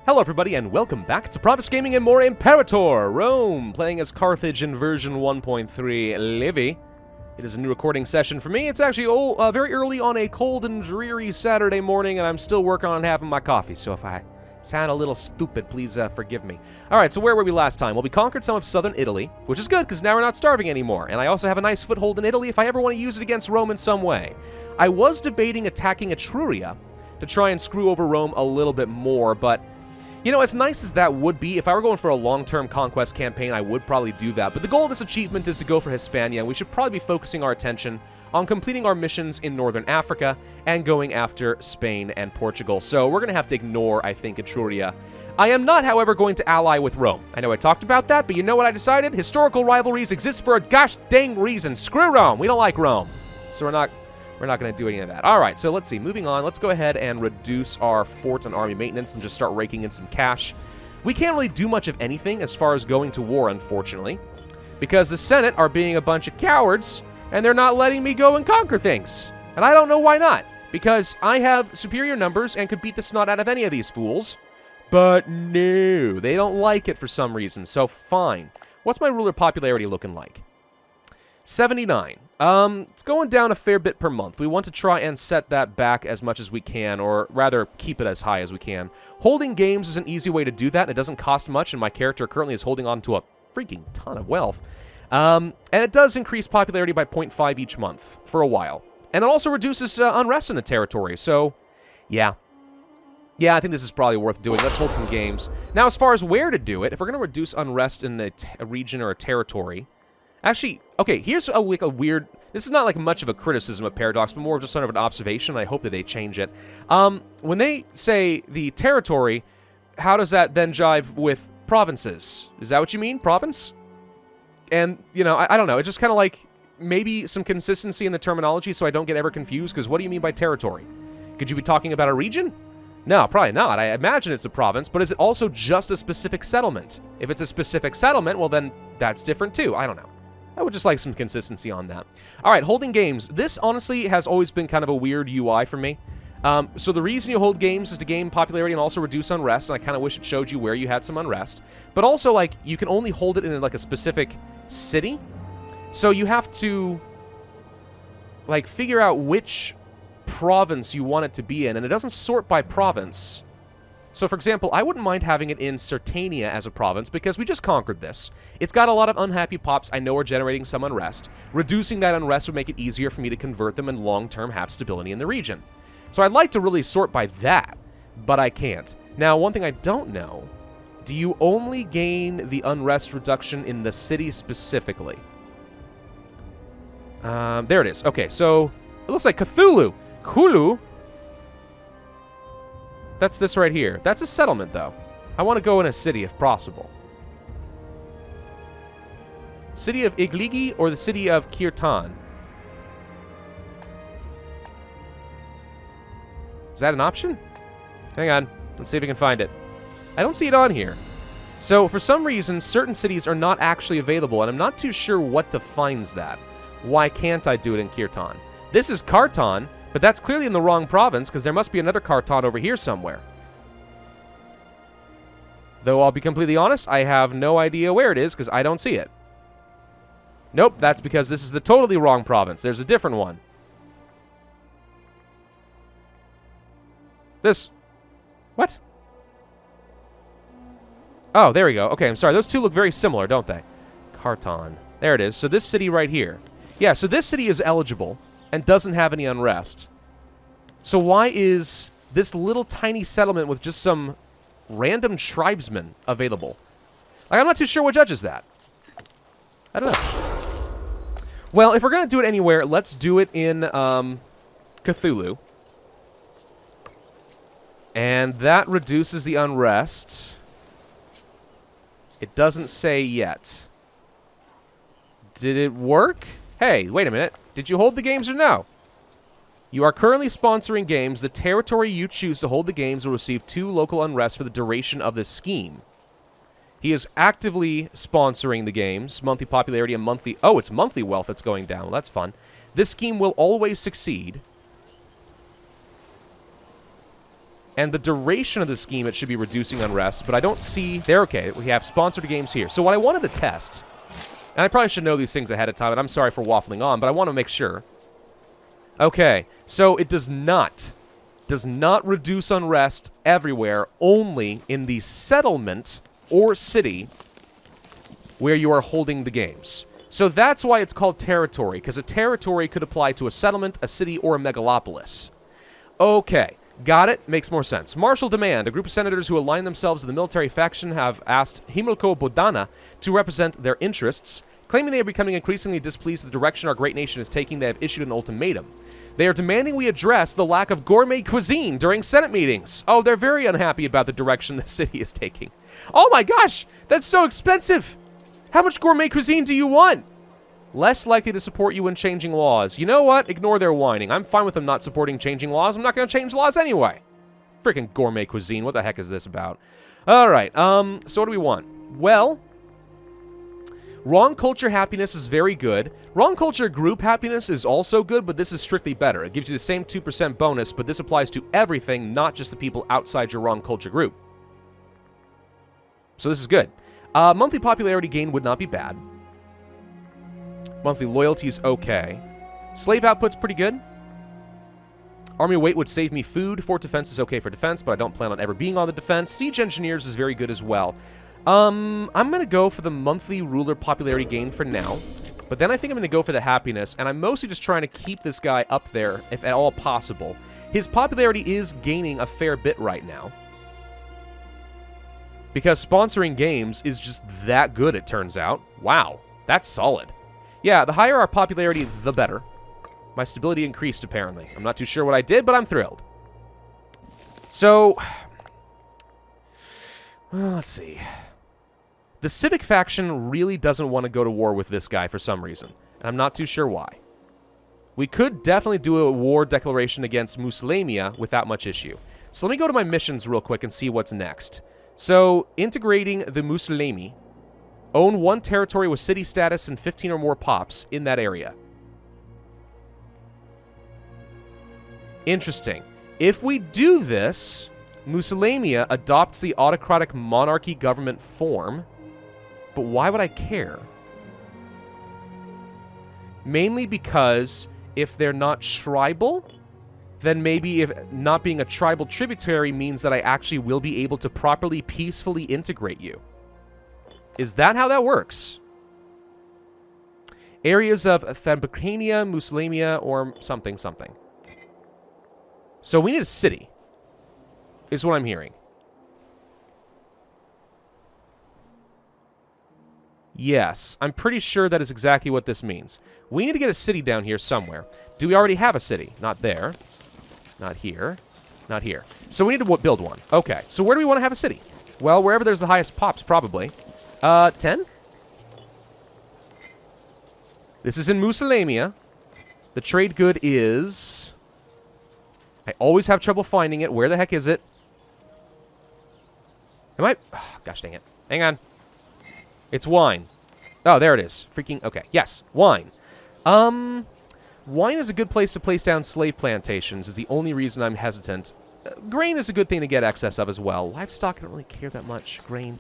Hello everybody and welcome back to Pravus Gaming and more Imperator, Rome, playing as Carthage in version 1.3 Livy. It is a new recording session for me. It's actually very early on a cold and dreary Saturday morning and I'm still working on having my coffee, so if I sound a little stupid, please forgive me. Alright, so where were we last time? Well, we conquered some of southern Italy, which is good because now we're not starving anymore, and I also have a nice foothold in Italy if I ever want to use it against Rome in some way. I was debating attacking Etruria to try and screw over Rome a little bit more, but you know, as nice as that would be, if I were going for a long-term conquest campaign, I would probably do that. But the goal of this achievement is to go for Hispania, and we should probably be focusing our attention on completing our missions in northern Africa and going after Spain and Portugal. So we're going to have to ignore, I think, Etruria. I am not, however, going to ally with Rome. I know I talked about that, but you know what I decided? Historical rivalries exist for a gosh dang reason. Screw Rome. We don't like Rome. So we're not going to do any of that. All right, so let's see. Moving on, let's go ahead and reduce our fort and army maintenance and just start raking in some cash. We can't really do much of anything as far as going to war, unfortunately, because the Senate are being a bunch of cowards, and they're not letting me go and conquer things. And I don't know why not, because I have superior numbers and could beat the snot out of any of these fools. But no, they don't like it for some reason, so fine. What's my ruler popularity looking like? 79. It's going down a fair bit per month. We want to try and set that back as much as we can, or rather, keep it as high as we can. Holding games is an easy way to do that. It doesn't cost much, and my character currently is holding on to a freaking ton of wealth. And it does increase popularity by 0.5 each month for a while. And it also reduces unrest in the territory, so yeah. Yeah, I think this is probably worth doing. Let's hold some games. Now, as far as where to do it, if we're going to reduce unrest in a region or a territory... Actually, okay, here's a weird... This is not like much of a criticism of Paradox, but more of just sort of an observation. I hope that they change it. When they say the territory, how does that then jive with provinces? Is that what you mean, province? And, you know, I don't know. It's just kind of like maybe some consistency in the terminology so I don't get ever confused, because what do you mean by territory? Could you be talking about a region? No, probably not. I imagine it's a province, but is it also just a specific settlement? If it's a specific settlement, well then that's different too. I don't know. I would just like some consistency on that. All right, holding games. This, honestly, has always been kind of a weird UI for me. So the reason you hold games is to gain popularity and also reduce unrest, and I kind of wish it showed you where you had some unrest. But also, like, you can only hold it in, like, a specific city. So you have to, like, figure out which province you want it to be in, and it doesn't sort by province. So, for example, I wouldn't mind having it in Sartania as a province, because we just conquered this. It's got a lot of unhappy pops I know are generating some unrest. Reducing that unrest would make it easier for me to convert them and long-term have stability in the region. So I'd like to really sort by that, but I can't. Now, one thing I don't know, do you only gain the unrest reduction in the city specifically? There it is. Okay, so it looks like Cthulhu. Cthulhu? That's this right here. That's a settlement, though. I want to go in a city, if possible. City of Igligi or the city of Kirtan? Is that an option? Hang on. Let's see if we can find it. I don't see it on here. So, for some reason, certain cities are not actually available, and I'm not too sure what defines that. Why can't I do it in Kirtan? This is Khartan, but that's clearly in the wrong province, because there must be another Khartan over here somewhere. Though I'll be completely honest, I have no idea where it is, because I don't see it. Nope, that's because this is the totally wrong province. There's a different one. This... What? Oh, there we go. Okay, I'm sorry. Those two look very similar, don't they? Khartan. There it is. So this city right here. Yeah, so this city is eligible and doesn't have any unrest. So why is this little tiny settlement with just some random tribesmen available? Like, I'm not too sure what judges that. I don't know. Well, if we're going to do it anywhere, let's do it in Cthulhu. And that reduces the unrest. It doesn't say yet. Did it work? Hey, wait a minute. Did you hold the games or no? You are currently sponsoring games. The territory you choose to hold the games will receive 2 local unrest for the duration of this scheme. He is actively sponsoring the games. Monthly popularity and monthly... Oh, it's monthly wealth that's going down. Well, that's fun. This scheme will always succeed. And the duration of the scheme, it should be reducing unrest, but I don't see... There, okay, we have sponsored games here. So what I wanted to test, and I probably should know these things ahead of time, and I'm sorry for waffling on, but I want to make sure. Okay, so it does not reduce unrest everywhere, only in the settlement or city where you are holding the games. So that's why it's called territory, because a territory could apply to a settlement, a city, or a megalopolis. Okay. Got it? Makes more sense. Martial demand. A group of senators who align themselves with the military faction have asked Himilko Bodana to represent their interests. Claiming they are becoming increasingly displeased with the direction our great nation is taking, they have issued an ultimatum. They are demanding we address the lack of gourmet cuisine during Senate meetings. Oh, they're very unhappy about the direction the city is taking. Oh my gosh! That's so expensive! How much gourmet cuisine do you want? Less likely to support you when changing laws. You know what? Ignore their whining. I'm fine with them not supporting changing laws. I'm not going to change laws anyway. Freaking gourmet cuisine. What the heck is this about? Alright, so what do we want? Well, wrong culture happiness is very good. Wrong culture group happiness is also good, but this is strictly better. It gives you the same 2% bonus, but this applies to everything, not just the people outside your wrong culture group. So this is good. Monthly popularity gain would not be bad. Monthly loyalty is okay. Slave output's pretty good. Army weight would save me food. Fort defense is okay for defense, but I don't plan on ever being on the defense. Siege engineers is very good as well. I'm going to go for the monthly ruler popularity gain for now. But then I think I'm going to go for the happiness, and I'm mostly just trying to keep this guy up there, if at all possible. His popularity is gaining a fair bit right now. Because sponsoring games is just that good, it turns out. Wow, that's solid. Yeah, the higher our popularity, the better. My stability increased, apparently. I'm not too sure what I did, but I'm thrilled. So, well, let's see. The Civic faction really doesn't want to go to war with this guy for some reason, and I'm not too sure why. We could definitely do a war declaration against Musulamia without much issue. So let me go to my missions real quick and see what's next. So, integrating the Musulami. Own one territory with city status and 15 or more pops in that area. Interesting. If we do this, Musulamia adopts the autocratic monarchy government form. But why would I care? Mainly because if they're not tribal, then maybe if not being a tribal tributary means that I actually will be able to properly, peacefully integrate you. Is that how that works? Areas of Thambacania, Musulamia, or something, something. So we need a city, is what I'm hearing. Yes, I'm pretty sure that is exactly what this means. We need to get a city down here somewhere. Do we already have a city? Not there. Not here. Not here. So we need to build one. Okay, so where do we want to have a city? Well, wherever there's the highest pops, probably. 10? This is in Musulamia. The trade good is... I always have trouble finding it. Where the heck is it? Am I... Oh, gosh dang it. Hang on. It's wine. Oh, there it is. Freaking... Okay. Yes. Wine. Wine is a good place to place down slave plantations is the only reason I'm hesitant. Grain is a good thing to get excess of as well. Livestock, I don't really care that much. Grain...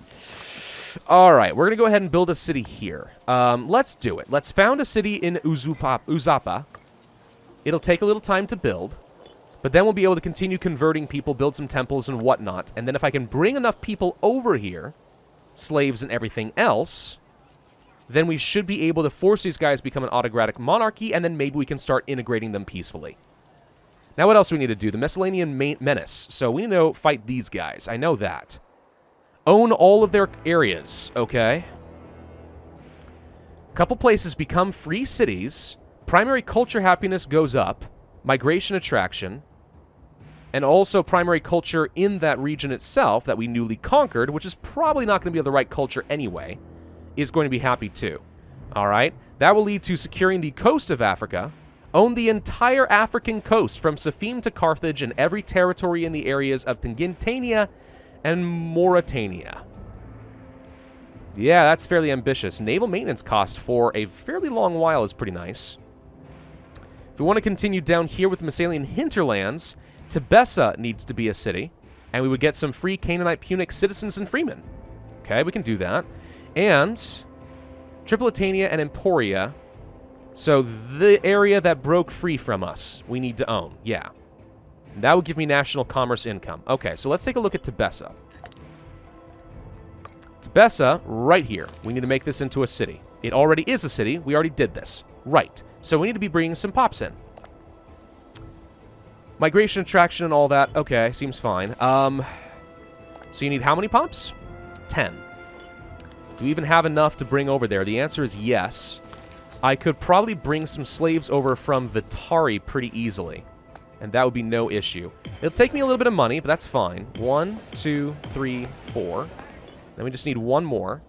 Alright, we're going to go ahead and build a city here. Let's do it. Let's found a city in Uzapa. It'll take a little time to build, but then we'll be able to continue converting people, build some temples and whatnot, and then if I can bring enough people over here, slaves and everything else, then we should be able to force these guys to become an autocratic monarchy, and then maybe we can start integrating them peacefully. Now what else do we need to do? The Messalinian Menace. So we need to fight these guys. I know that. Own all of their areas, okay? Couple places become free cities. Primary culture happiness goes up. Migration attraction. And also primary culture in that region itself that we newly conquered, which is probably not going to be of the right culture anyway, is going to be happy too. Alright? That will lead to securing the coast of Africa. Own the entire African coast from Safim to Carthage and every territory in the areas of Tingitania and Mauritania. Yeah, that's fairly ambitious. Naval maintenance cost for a fairly long while is pretty nice. If we want to continue down here with Massalian hinterlands, Tebessa needs to be a city. And we would get some free Canaanite Punic citizens and freemen. Okay, we can do that. And Tripolitania and Emporia. So the area that broke free from us, we need to own. Yeah. That would give me national commerce income. Okay, so let's take a look at Tebessa. Tebessa, right here. We need to make this into a city. It already is a city. We already did this. Right. So we need to be bringing some pops in. Migration, attraction, and all that. Okay, seems fine. So you need how many pops? 10. Do we even have enough to bring over there? The answer is yes. I could probably bring some slaves over from Vitari pretty easily. And that would be no issue. It'll take me a little bit of money, but that's fine. 1, 2, 3, 4. Then we just need one more.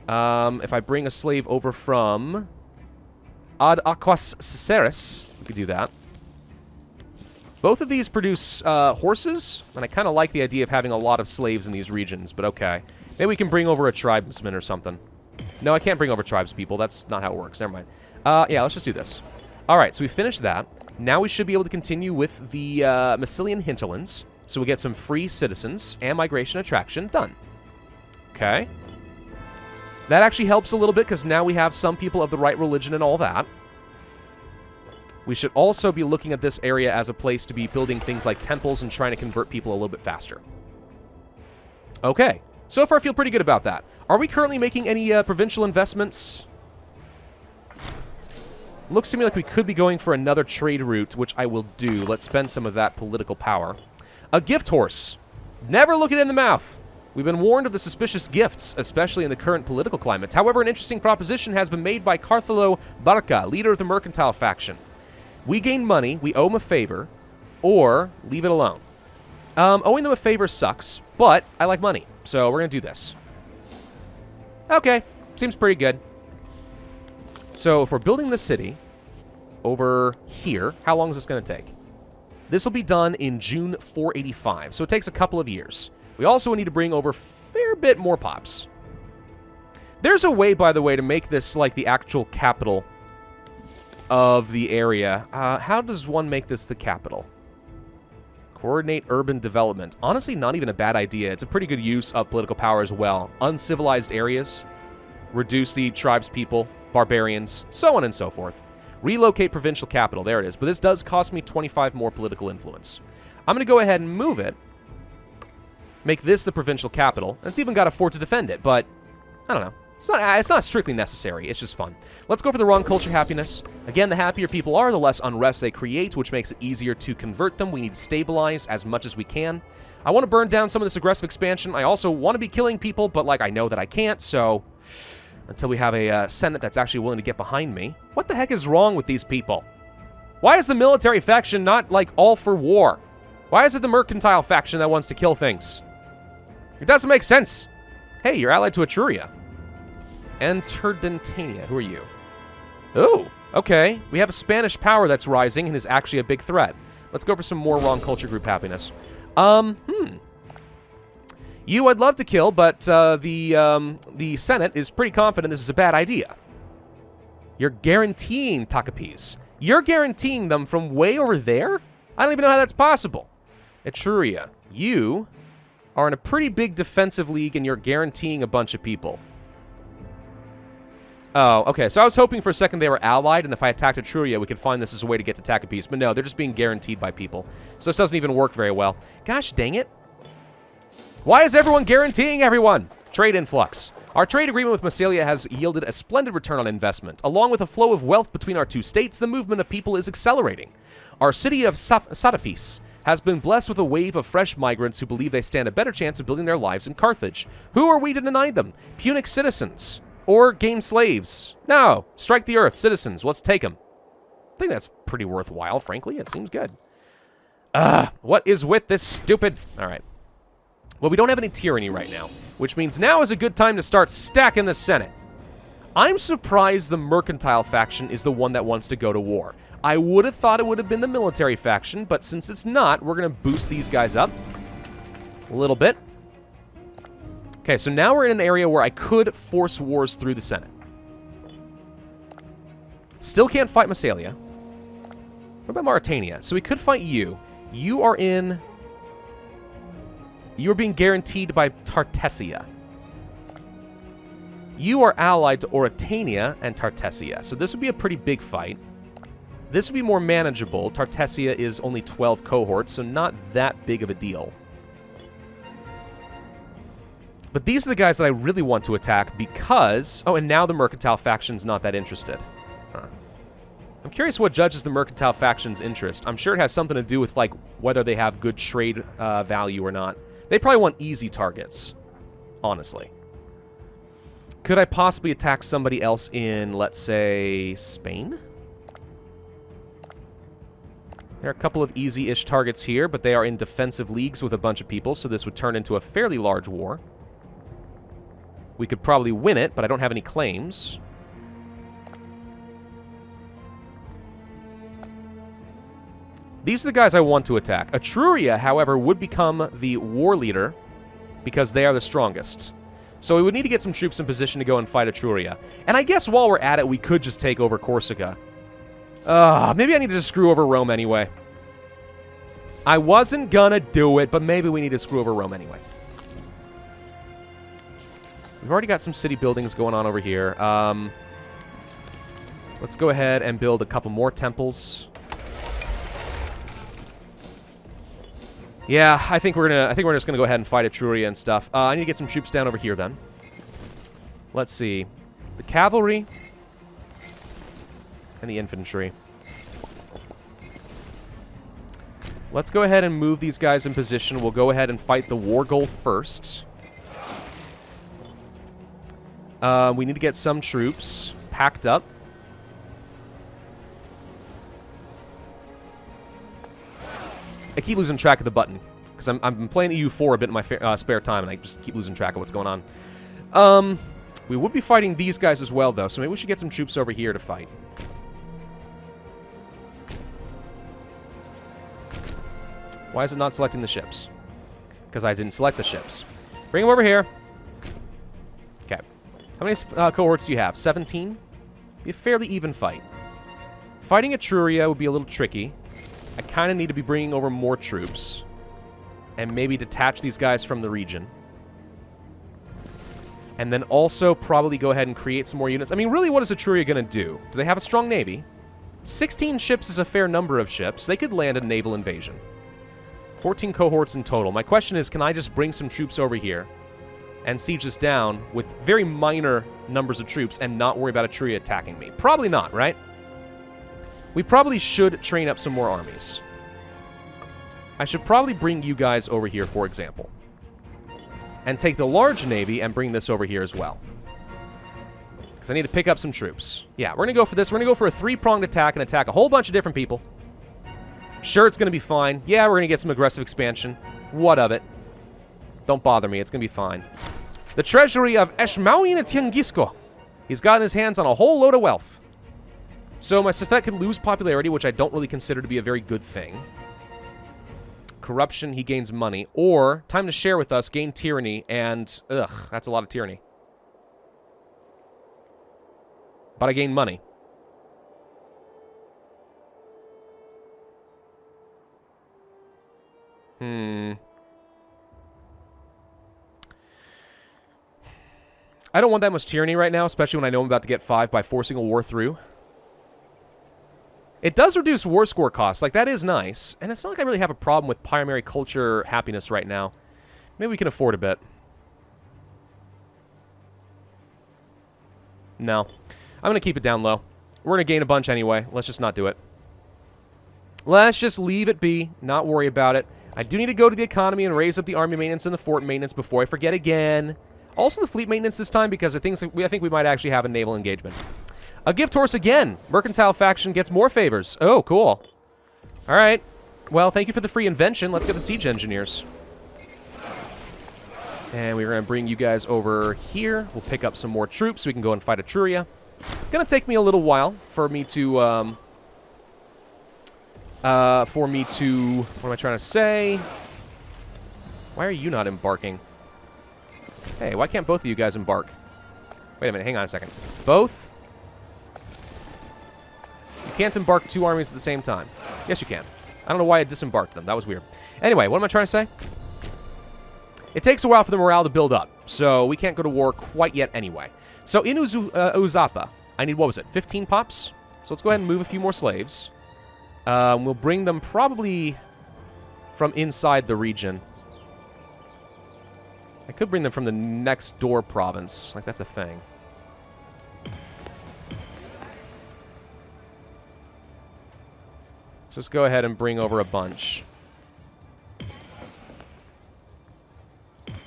If I bring a slave over from Ad Aquas Ceres, we could do that. Both of these produce horses, and I kind of like the idea of having a lot of slaves in these regions, but okay. Maybe we can bring over a tribesman or something. No, I can't bring over tribespeople. That's not how it works. Never mind. Yeah, let's just do this. All right, so we finished that. Now we should be able to continue with the Massilian hinterlands, so we get some free citizens and migration attraction done. Okay. That actually helps a little bit, because now we have some people of the right religion and all that. We should also be looking at this area as a place to be building things like temples and trying to convert people a little bit faster. Okay. So far, I feel pretty good about that. Are we currently making any provincial investments? Looks to me like we could be going for another trade route, which I will do. Let's spend some of that political power. A gift horse. Never look it in the mouth. We've been warned of the suspicious gifts, especially in the current political climate. However, an interesting proposition has been made by Cartholo Barca, leader of the mercantile faction. We gain money, we owe him a favor, or leave it alone. Owing them a favor sucks, but I like money, so we're going to do this. Okay, seems pretty good. So if we're building the city over here, how long is this going to take? This will be done in June 485, so it takes a couple of years. We also need to bring over a fair bit more pops. There's a way, by the way, to make this like the actual capital of the area. How does one make this the capital? Coordinate urban development. Honestly, not even a bad idea. It's a pretty good use of political power as well. Uncivilized areas. Reduce the tribespeople, barbarians, so on and so forth. Relocate provincial capital. There it is. But this does cost me 25 more political influence. I'm going to go ahead and move it. Make this the provincial capital. It's even got a fort to defend it, but I don't know. It's not strictly necessary. It's just fun. Let's go for the wrong culture happiness. Again, the happier people are, the less unrest they create, which makes it easier to convert them. We need to stabilize as much as we can. I want to burn down some of this aggressive expansion. I also want to be killing people, but like I know that I can't, so until we have a Senate that's actually willing to get behind me. What the heck is wrong with these people? Why is the military faction not, like, all for war? Why is it the mercantile faction that wants to kill things? It doesn't make sense. Hey, you're allied to Etruria. And Turdentania. Who are you? Oh, okay. We have a Spanish power that's rising and is actually a big threat. Let's go for some more wrong culture group happiness. You I'd love to kill, but the Senate is pretty confident this is a bad idea. You're guaranteeing Takapis. You're guaranteeing them from way over there? I don't even know how that's possible. Etruria, you are in a pretty big defensive league and you're guaranteeing a bunch of people. Oh, okay, so I was hoping for a second they were allied, and if I attacked Etruria, we could find this as a way to get to Takapis. But no, they're just being guaranteed by people. So this doesn't even work very well. Gosh dang it. Why is everyone guaranteeing everyone? Trade influx. Our trade agreement with Massilia has yielded a splendid return on investment. Along with a flow of wealth between our two states, the movement of people is accelerating. Our city of Sadafis has been blessed with a wave of fresh migrants who believe they stand a better chance of building their lives in Carthage. Who are we to deny them? Punic citizens. Or gain slaves. No. Strike the earth. Citizens. Let's take them. I think that's pretty worthwhile, frankly. It seems good. What is with this stupid... All right. Well, we don't have any tyranny right now, which means now is a good time to start stacking the Senate. I'm surprised the mercantile faction is the one that wants to go to war. I would have thought it would have been the military faction, but since it's not, we're going to boost these guys up a little bit. Okay, so now we're in an area where I could force wars through the Senate. Still can't fight Massalia. What about Mauritania? So we could fight you. You are in You're being guaranteed by Tartessia. You are allied to Oritania and Tartessia, so this would be a pretty big fight. This would be more manageable. Tartessia is only 12 cohorts, so not that big of a deal. But these are the guys that I really want to attack because... Oh, and now the mercantile faction's not that interested. Huh. I'm curious what judges the mercantile faction's interest. I'm sure it has something to do with, like, whether they have good trade value or not. They probably want easy targets, honestly. Could I possibly attack somebody else in, let's say, Spain? There are a couple of easy-ish targets here, but they are in defensive leagues with a bunch of people, so this would turn into a fairly large war. We could probably win it, but I don't have any claims. These are the guys I want to attack. Etruria, however, would become the war leader because they are the strongest. So we would need to get some troops in position to go and fight Etruria. And I guess while we're at it, we could just take over Corsica. Maybe I need to just screw over Rome anyway. I wasn't gonna do it, but maybe we need to screw over Rome anyway. We've already got some city buildings going on over here. Let's go ahead and build a couple more temples. Yeah, I think we're just gonna go ahead and fight Etruria and stuff. I need to get some troops down over here then. Let's see. The cavalry and the infantry. Let's go ahead and move these guys in position. We'll go ahead and fight the war goal first. We need to get some troops packed up. I keep losing track of the button because I'm playing EU4 a bit in my spare time, and I just keep losing track of what's going on. We would be fighting these guys as well, though, so maybe we should get some troops over here to fight. Why is it not selecting the ships? Because I didn't select the ships. Bring them over here. Okay. How many cohorts do you have? 17? Be a fairly even fight. Fighting Etruria would be a little tricky. I kind of need to be bringing over more troops. And maybe detach these guys from the region. And then also probably go ahead and create some more units. I mean, really, what is Etruria going to do? Do they have a strong navy? 16 ships is a fair number of ships. They could land a naval invasion. 14 cohorts in total. My question is, can I just bring some troops over here and siege this down with very minor numbers of troops and not worry about Etruria attacking me? Probably not, right? We probably should train up some more armies. I should probably bring you guys over here, for example. And take the large navy and bring this over here as well. Because I need to pick up some troops. Yeah, we're going to go for this. We're going to go for a three-pronged attack and attack a whole bunch of different people. Sure, it's going to be fine. Yeah, we're going to get some aggressive expansion. What of it? Don't bother me. It's going to be fine. The treasury of Eshmaoin Tiangisco. He's gotten his hands on a whole load of wealth. So my Safet could lose popularity, which I don't really consider to be a very good thing. Corruption, he gains money. Or, time to share with us, gain tyranny, and... Ugh, that's a lot of tyranny. But I gain money. I don't want that much tyranny right now, especially when I know I'm about to get 5 by forcing a war through. It does reduce war score costs. Like, that is nice. And it's not like I really have a problem with primary culture happiness right now. Maybe we can afford a bit. No. I'm going to keep it down low. We're going to gain a bunch anyway. Let's just not do it. Let's just leave it be. Not worry about it. I do need to go to the economy and raise up the army maintenance and the fort maintenance before I forget again. Also the fleet maintenance this time because I think we might actually have a naval engagement. A gift horse again. Mercantile faction gets more favors. Oh, cool. All right. Well, thank you for the free invention. Let's get the siege engineers. And we're going to bring you guys over here. We'll pick up some more troops so we can go and fight Etruria. It's going to take me a little while for me to... what am I trying to say? Why are you not embarking? Hey, why can't both of you guys embark? Wait a minute, hang on a second. Both? You can't embark 2 armies at the same time. Yes, you can. I don't know why I disembarked them. That was weird. Anyway, what am I trying to say? It takes a while for the morale to build up, so we can't go to war quite yet anyway. So in Uzapa, I need, what was it, 15 pops? So let's go ahead and move a few more slaves. We'll bring them probably from inside the region. I could bring them from the next door province. Like, that's a thing. Just go ahead and bring over a bunch.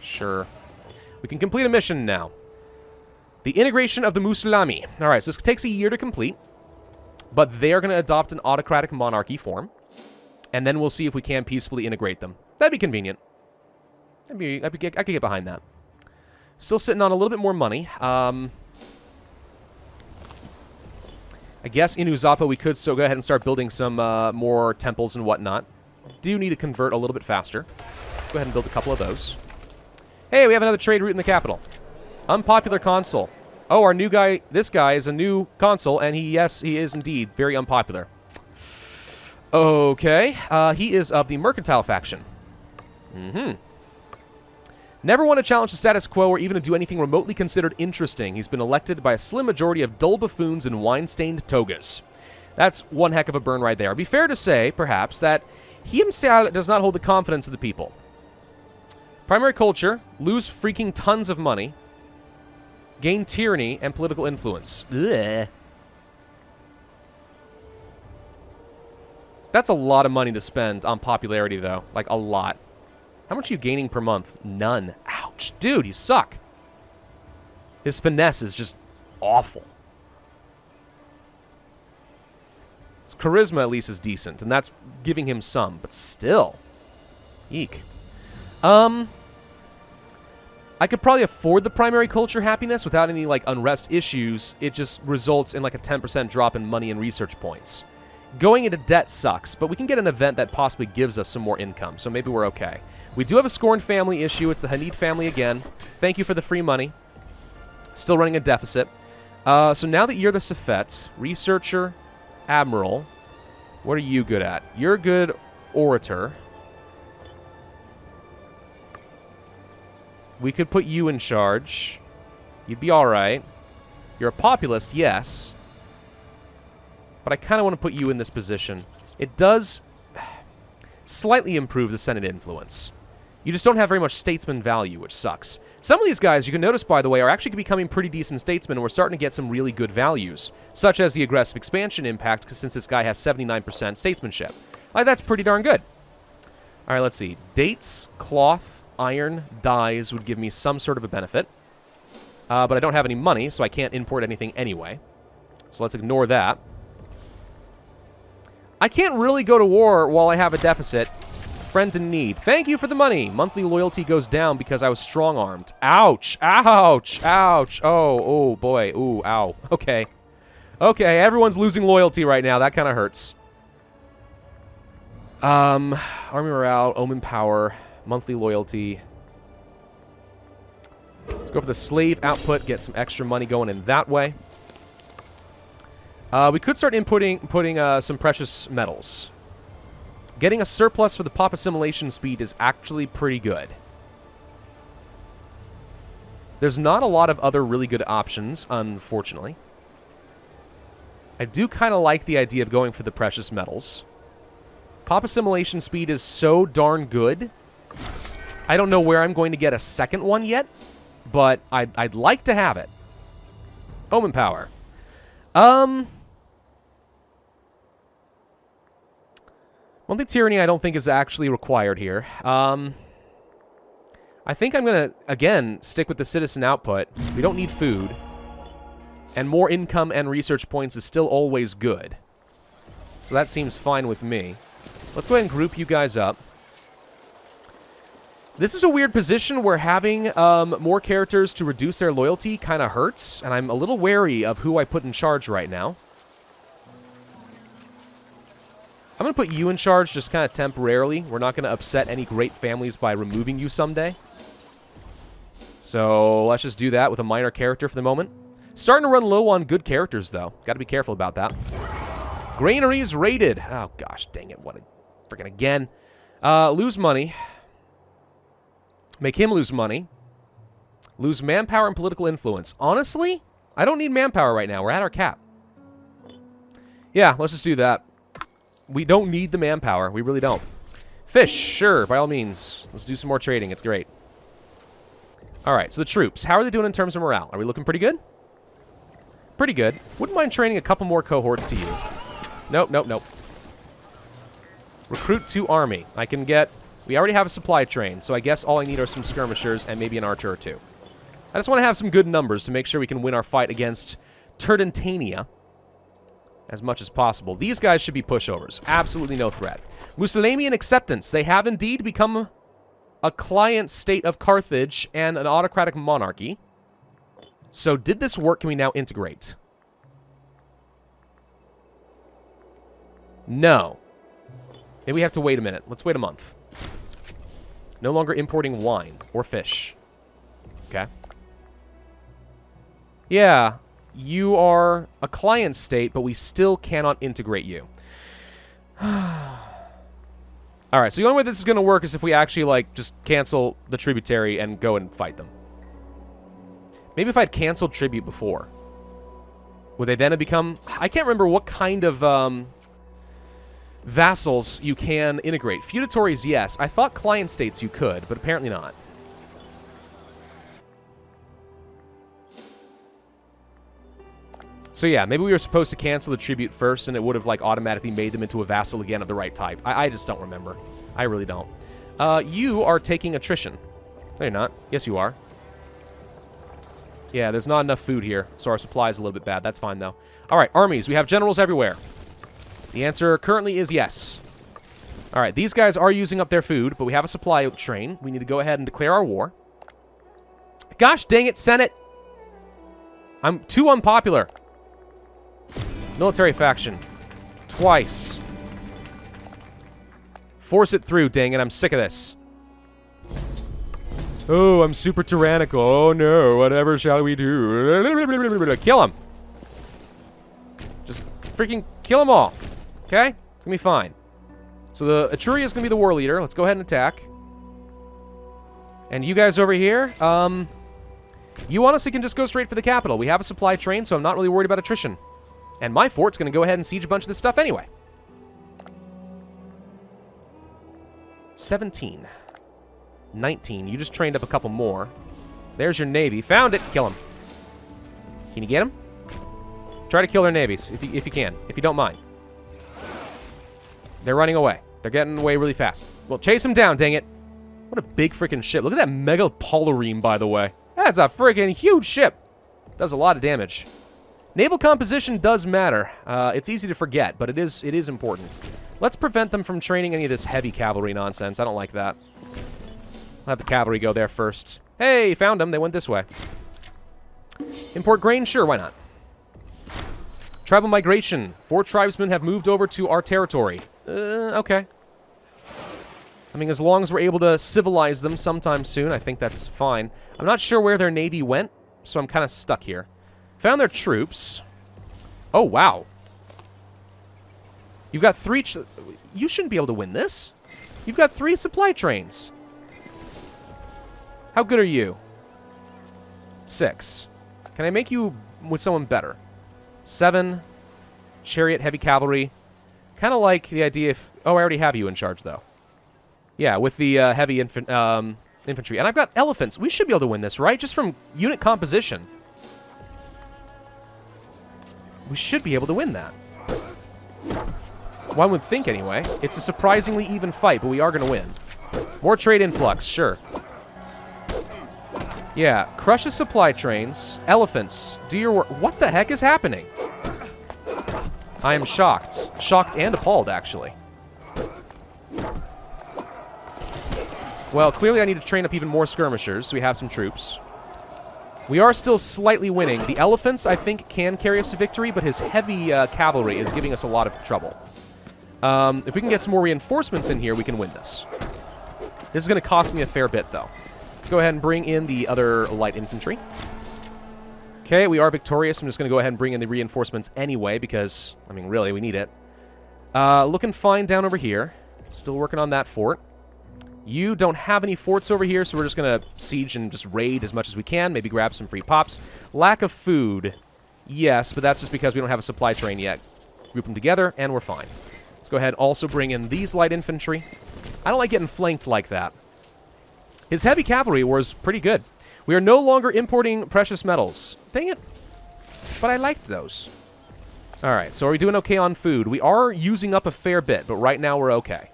Sure. We can complete a mission now. The integration of the Musulami. Alright, so this takes a year to complete. But they are going to adopt an autocratic monarchy form. And then we'll see if we can peacefully integrate them. That'd be convenient. I could get behind that. Still sitting on a little bit more money. I guess in Uzapa we could still go ahead and start building some more temples and whatnot. Do need to convert a little bit faster. Let's go ahead and build a couple of those. Hey, we have another trade route in the capital. Unpopular consul. Oh, our new guy, this guy is a new consul, and yes, he is indeed very unpopular. Okay, he is of the mercantile faction. Never want to challenge the status quo or even to do anything remotely considered interesting. He's been elected by a slim majority of dull buffoons in wine-stained togas. That's one heck of a burn right there. It'd be fair to say, perhaps, that he himself does not hold the confidence of the people. Primary culture, lose freaking tons of money, gain tyranny and political influence. Ugh. That's a lot of money to spend on popularity, though. Like, a lot. How much are you gaining per month? None. Ouch. Dude, you suck. His finesse is just awful. His charisma, at least, is decent, and that's giving him some, but still. Eek. I could probably afford the primary culture happiness without any, like, unrest issues. It just results in, like, a 10% drop in money and research points. Going into debt sucks, but we can get an event that possibly gives us some more income, so maybe we're okay. We do have a scorned family issue. It's the Hanid family again. Thank you for the free money. Still running a deficit. So now that you're the Safet, researcher, admiral, what are you good at? You're a good orator. We could put you in charge. You'd be alright. You're a populist, yes. But I kind of want to put you in this position. It does slightly improve the Senate influence. You just don't have very much statesman value, which sucks. Some of these guys, you can notice, by the way, are actually becoming pretty decent statesmen, and we're starting to get some really good values, such as the aggressive expansion impact, since this guy has 79% statesmanship. Like, that's pretty darn good. All right, let's see. Dates, cloth, iron, dyes would give me some sort of a benefit. But I don't have any money, so I can't import anything anyway. So let's ignore that. I can't really go to war while I have a deficit. Friend in need. Thank you for the money. Monthly loyalty goes down because I was strong-armed. Ouch. Ouch. Ouch. Oh boy. Ooh, ow. Okay. Okay, everyone's losing loyalty right now. That kind of hurts. Army morale, omen power, monthly loyalty. Let's go for the slave output, get some extra money going in that way. We could start putting some precious metals. Getting a surplus for the pop assimilation speed is actually pretty good. There's not a lot of other really good options, unfortunately. I do kind of like the idea of going for the precious metals. Pop assimilation speed is so darn good. I don't know where I'm going to get a second one yet, but I'd like to have it. Omen power. Monthly tyranny I don't think is actually required here. I think I'm going to, again, stick with the citizen output. We don't need food. And more income and research points is still always good. So that seems fine with me. Let's go ahead and group you guys up. This is a weird position where having more characters to reduce their loyalty kind of hurts, and I'm a little wary of who I put in charge right now. I'm going to put you in charge just kind of temporarily. We're not going to upset any great families by removing you someday. So let's just do that with a minor character for the moment. Starting to run low on good characters, though. Got to be careful about that. Granaries raided. Oh, gosh, dang it. What a freaking again. Lose money. Make him lose money. Lose manpower and political influence. Honestly, I don't need manpower right now. We're at our cap. Yeah, let's just do that. We don't need the manpower. We really don't. Fish, sure, by all means. Let's do some more trading. It's great. Alright, so the troops. How are they doing in terms of morale? Are we looking pretty good? Pretty good. Wouldn't mind training a couple more cohorts to you. Nope, nope, nope. Recruit 2 army. I can get... We already have a supply train, so I guess all I need are some skirmishers and maybe an archer or 2. I just want to have some good numbers to make sure we can win our fight against Turdentania as much as possible. These guys should be pushovers. Absolutely no threat. Mussolinian acceptance. They have indeed become a client state of Carthage and an autocratic monarchy. So did this work? Can we now integrate? No. Maybe we have to wait a minute. Let's wait a month. No longer importing wine or fish. Okay. Yeah, you are a client state, but we still cannot integrate you. Alright, so the only way this is going to work is if we actually, like, just cancel the tributary and go and fight them. Maybe if I'd canceled tribute before. Would they then have become... I can't remember what kind of, vassals you can integrate. Feudatories, yes. I thought client states you could, but apparently not. So yeah, maybe we were supposed to cancel the tribute first, and it would have, like, automatically made them into a vassal again of the right type. I just don't remember. I really don't. You are taking attrition. No, you're not. Yes, you are. Yeah, there's not enough food here, so our supply is a little bit bad. That's fine, though. All right, armies. We have generals everywhere. The answer currently is yes. All right, these guys are using up their food, but we have a supply train. We need to go ahead and declare our war. Gosh dang it, Senate! I'm too unpopular. Military faction. Twice. Force it through, dang it. I'm sick of this. Oh, I'm super tyrannical. Oh no, whatever shall we do? Kill him. Just freaking kill them all. Okay? It's gonna be fine. So the Etruria is gonna be the war leader. Let's go ahead and attack. And you guys over here, you honestly can just go straight for the capital. We have a supply train, so I'm not really worried about attrition. And my fort's gonna go ahead and siege a bunch of this stuff anyway. 17. 19. You just trained up a couple more. There's your navy. Found it. Kill him. Can you get him? Try to kill their navies if you can. If you don't mind. They're running away. They're getting away really fast. Well, chase them down, dang it. What a big freaking ship. Look at that mega polyreme, by the way. That's a freaking huge ship. Does a lot of damage. Naval composition does matter. It's easy to forget, but it is important. Let's prevent them from training any of this heavy cavalry nonsense. I don't like that. I'll have the cavalry go there first. Hey, found them. They went this way. Import grain? Sure, why not? Tribal migration. 4 tribesmen have moved over to our territory. Okay. I mean, as long as we're able to civilize them sometime soon, I think that's fine. I'm not sure where their navy went, so I'm kind of stuck here. Found their troops. Oh, wow. You've got 3... You shouldn't be able to win this. You've got 3 supply trains. How good are you? 6. Can I make you with someone better? 7. Chariot, heavy cavalry. Kind of like the idea if... Oh, I already have you in charge, though. Yeah, with the heavy infantry. And I've got elephants. We should be able to win this, right? Just from unit composition. We should be able to win that. One would think, anyway. It's a surprisingly even fight, but we are going to win. More trade influx, sure. Yeah, crush the supply trains. Elephants, do your work. What the heck is happening? I am shocked. Shocked and appalled, actually. Well, clearly I need to train up even more skirmishers, so we have some troops. We are still slightly winning. The elephants, I think, can carry us to victory, but his heavy cavalry is giving us a lot of trouble. If we can get some more reinforcements in here, we can win this. This is going to cost me a fair bit, though. Let's go ahead and bring in the other light infantry. Okay, we are victorious. I'm just going to go ahead and bring in the reinforcements anyway, because, I mean, really, we need it. Looking fine down over here. Still working on that fort. You don't have any forts over here, so we're just going to siege and just raid as much as we can. Maybe grab some free pops. Lack of food. Yes, but that's just because we don't have a supply train yet. Group them together, and we're fine. Let's go ahead and also bring in these light infantry. I don't like getting flanked like that. His heavy cavalry was pretty good. We are no longer importing precious metals. Dang it. But I liked those. Alright, so are we doing okay on food? We are using up a fair bit, but right now we're okay.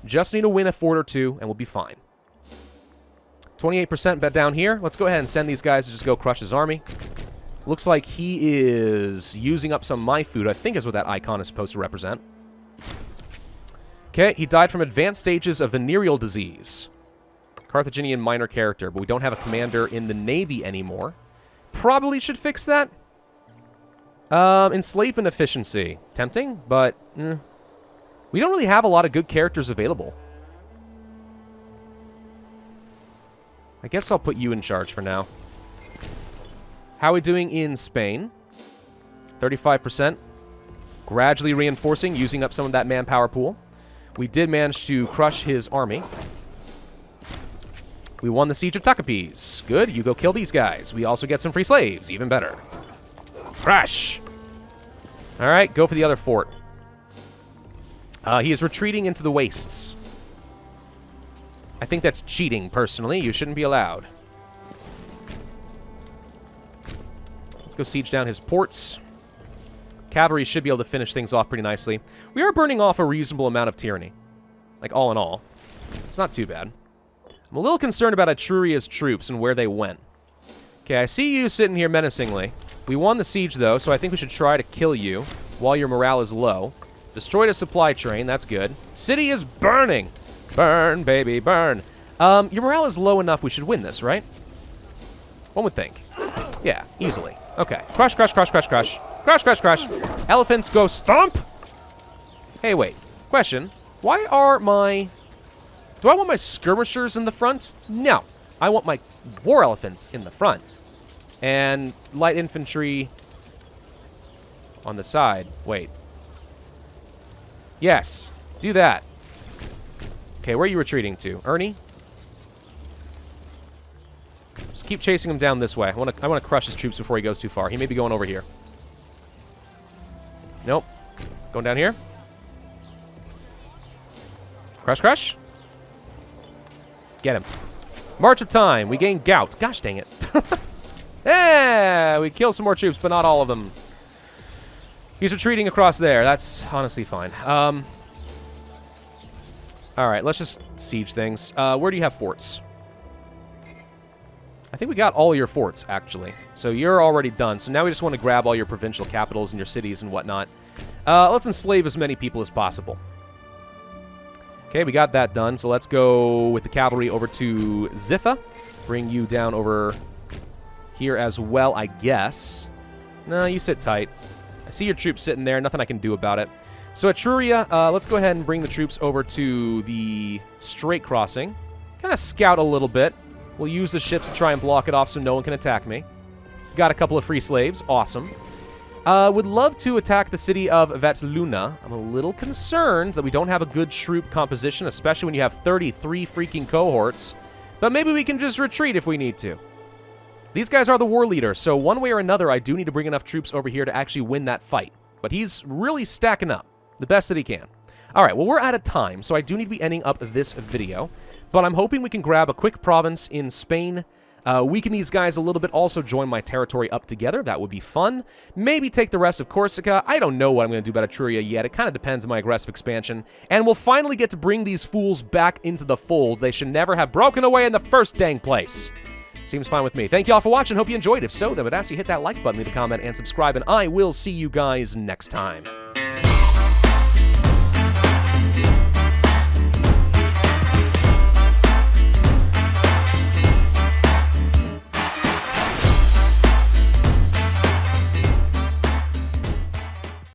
Just need to win a fort or two, and we'll be fine. 28% bet down here. Let's go ahead and send these guys to just go crush his army. Looks like he is using up some of my food, I think is what that icon is supposed to represent. Okay, he died from advanced stages of venereal disease. Carthaginian minor character, but we don't have a commander in the Navy anymore. Probably should fix that. Enslavement efficiency. Tempting, but we don't really have a lot of good characters available. I guess I'll put you in charge for now. How are we doing in Spain? 35%. Gradually reinforcing, using up some of that manpower pool. We did manage to crush his army. We won the Siege of Takapis. Good, you go kill these guys. We also get some free slaves, even better. Crash! Alright, go for the other fort. He is retreating into the wastes. I think that's cheating, personally. You shouldn't be allowed. Let's go siege down his ports. Cavalry should be able to finish things off pretty nicely. We are burning off a reasonable amount of tyranny. Like, all in all. It's not too bad. I'm a little concerned about Etruria's troops and where they went. Okay, I see you sitting here menacingly. We won the siege, though, so I think we should try to kill you while your morale is low. Destroyed a supply train. That's good. City is burning. Burn, baby, burn. Your morale is low enough we should win this, right? One would think. Yeah, easily. Okay. Crush, crush, crush, crush, crush. Crush, crush, crush. Elephants go stomp. Hey, wait. Question. Why are my... Do I want my skirmishers in the front? No. I want my war elephants in the front. And light infantry on the side. Wait. Yes. Do that. Okay, where are you retreating to? Ernie? Just keep chasing him down this way. I want to crush his troops before he goes too far. He may be going over here. Nope. Going down here. Crush, crush. Get him. March of Time. We gain gout. Gosh dang it. Yeah, we kill some more troops, but not all of them. He's retreating across there. That's honestly fine. Alright, let's just siege things. Where do you have forts? I think we got all your forts, actually. So you're already done. So now we just want to grab all your provincial capitals and your cities and whatnot. Let's enslave as many people as possible. Okay, we got that done. So let's go with the cavalry over to Zitha. Bring you down over here as well, I guess. No, you sit tight. I see your troops sitting there. Nothing I can do about it. So Etruria, let's go ahead and bring the troops over to the Strait Crossing. Kind of scout a little bit. We'll use the ships to try and block it off so no one can attack me. Got a couple of free slaves. Awesome. Would love to attack the city of Vetluna. I'm a little concerned that we don't have a good troop composition, especially when you have 33 freaking cohorts. But maybe we can just retreat if we need to. These guys are the war leader, so one way or another, I do need to bring enough troops over here to actually win that fight. But he's really stacking up. The best that he can. Alright, well, we're out of time, so I do need to be ending up this video. But I'm hoping we can grab a quick province in Spain, weaken these guys a little bit, also join my territory up together. That would be fun. Maybe take the rest of Corsica. I don't know what I'm going to do about Etruria yet. It kind of depends on my aggressive expansion. And we'll finally get to bring these fools back into the fold. They should never have broken away in the first dang place. Seems fine with me. Thank you all for watching. Hope you enjoyed. If so, then I would ask you hit that like button, leave a comment, and subscribe, and I will see you guys next time.